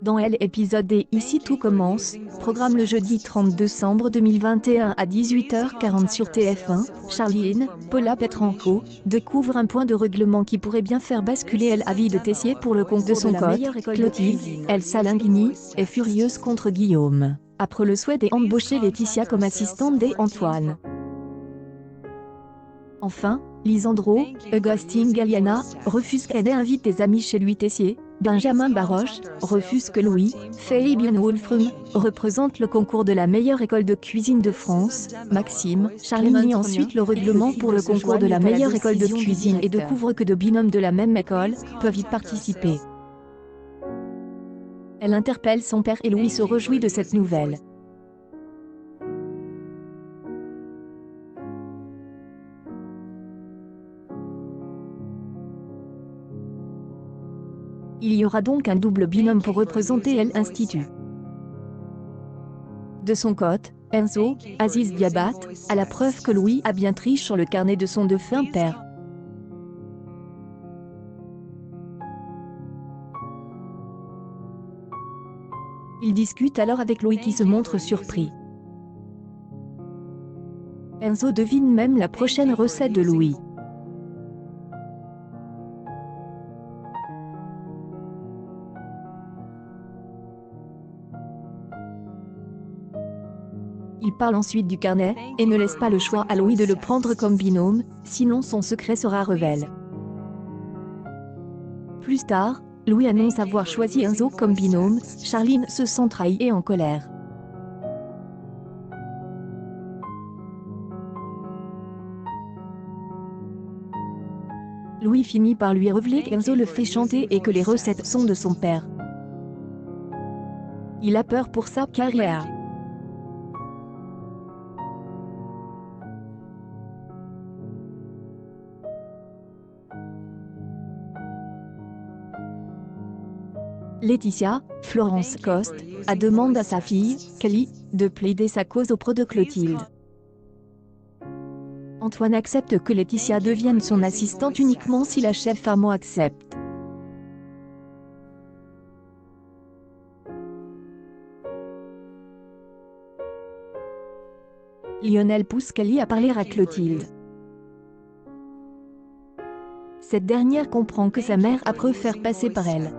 Dans L épisode D Ici tout commence, programme le jeudi 30 décembre 2021 à 18h40 sur TF1, Charline, Paula Petranco, découvre un point de règlement qui pourrait bien faire basculer l'avis de Tessier pour le concours de son cote. Clotilde, Elsa Linguini, est furieuse contre Guillaume, après le souhait d'embaucher Laetitia comme assistante d'Antoine. Enfin, Lisandro, Augustin Galliana, refuse qu'elle invite des amis chez lui. Tessier, Benjamin Baroche, refuse que Louis, Fabian Wolfram, représente le concours de la meilleure école de cuisine de France. Maxime, Charline lit ensuite le règlement pour le concours de la meilleure école de cuisine et découvre que deux binômes de la même école peuvent y participer. Elle interpelle son père et Louis se réjouit de cette nouvelle. Il y aura donc un double binôme pour représenter l'Institut. De son côté, Enzo, Aziz Diabat, a la preuve que Louis a bien triché sur le carnet de son défunt père. Il discute alors avec Louis qui se montre surpris. Enzo devine même la prochaine recette de Louis. Il parle ensuite du carnet, et ne laisse pas le choix à Louis de le prendre comme binôme, sinon son secret sera révélé. Plus tard, Louis annonce avoir choisi Enzo comme binôme. Charline se sent trahie et en colère. Louis finit par lui révéler qu'Enzo le fait chanter et que les recettes sont de son père. Il a peur pour sa carrière. Laetitia, Florence Coste, a demandé à sa fille, Kelly, de plaider sa cause auprès de Clotilde. Antoine accepte que Laetitia devienne son assistante uniquement si la chef Armand accepte. Lionel pousse Kelly à parler à Clotilde. Cette dernière comprend que sa mère a préféré passer par elle.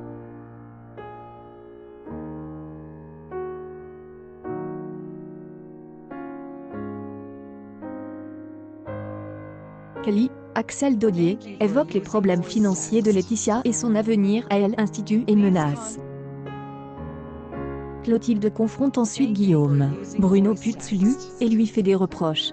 Kelly, Axel Dodier, évoque les problèmes financiers de Laetitia et son avenir à l'Institut et menace. Clotilde confronte ensuite Guillaume, Bruno Putzlu, et lui fait des reproches.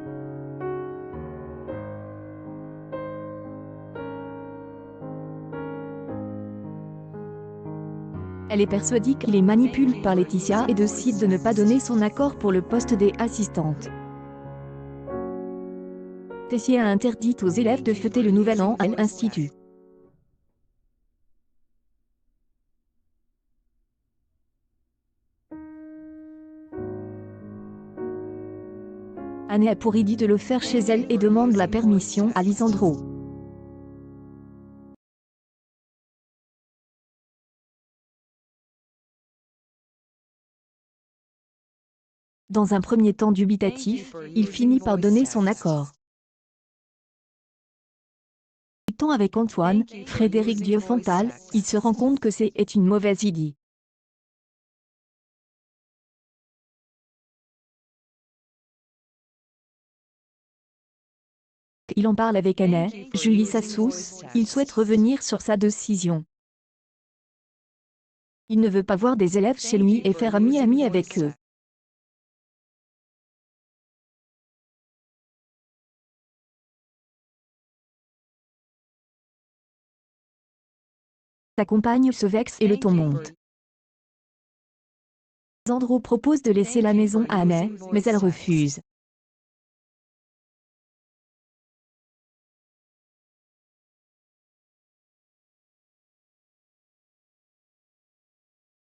Elle est persuadée qu'il est manipulé par Laetitia et décide de ne pas donner son accord pour le poste d'assistante. Tessier a interdit aux élèves de fêter le nouvel an à l'Institut. Anne a pour idée de le faire chez elle et demande la permission à Lisandro. Dans un premier temps dubitatif, il finit par donner son accord. Discutant avec Antoine, Frédéric Diofontal, il se rend compte que c'est une mauvaise idée. Il en parle avec Anne, Julie Sassous, il souhaite revenir sur sa décision. Il ne veut pas voir des élèves chez lui et faire ami avec eux. Sa compagne se vexe et le ton monte. Lisandro propose de laisser la maison à Anne, mais elle refuse.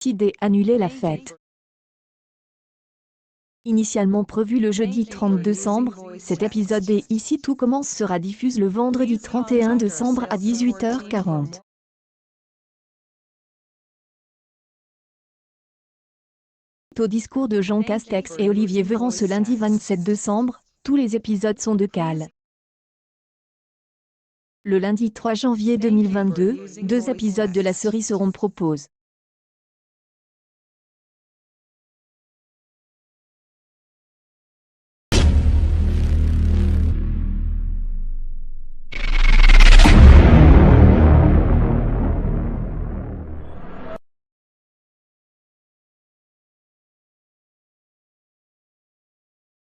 Décide d'annuler la fête. Initialement prévu le jeudi 30 décembre, cet épisode de Ici tout commence sera diffusé le vendredi 31 décembre à 18h40. Suite au discours de Jean Castex et Olivier Véran ce lundi 27 décembre, tous les épisodes sont de cale. Le lundi 3 janvier 2022, 2 épisodes de la série seront proposés.